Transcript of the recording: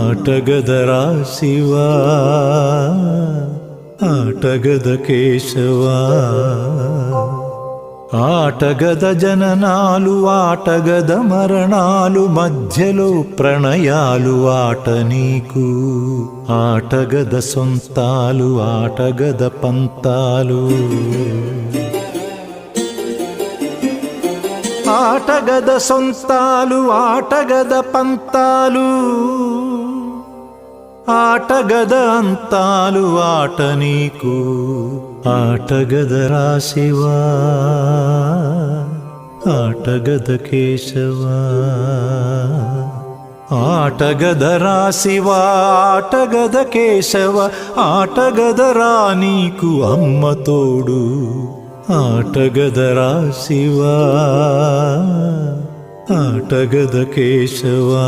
ఆటగదరా శివా ఆటగద కేశవా ఆటగద జననాలు ఆటగద మరణాలు మధ్యలో ప్రణయాలు ఆట నీకు ఆటగద సొంతాలు ఆటగద పంతాలు ఆటగద సొంతాలు ఆటగద పంతాలు ఆటగద అంతాలు ఆట నీకు ఆటగదరా శివా ఆటగద కేశవా ఆటగదరా శివా ఆటగద కేశవ ఆటగదరా నీకు అమ్మ తోడు ఆటగదరా శివా ఆటగద కేశవా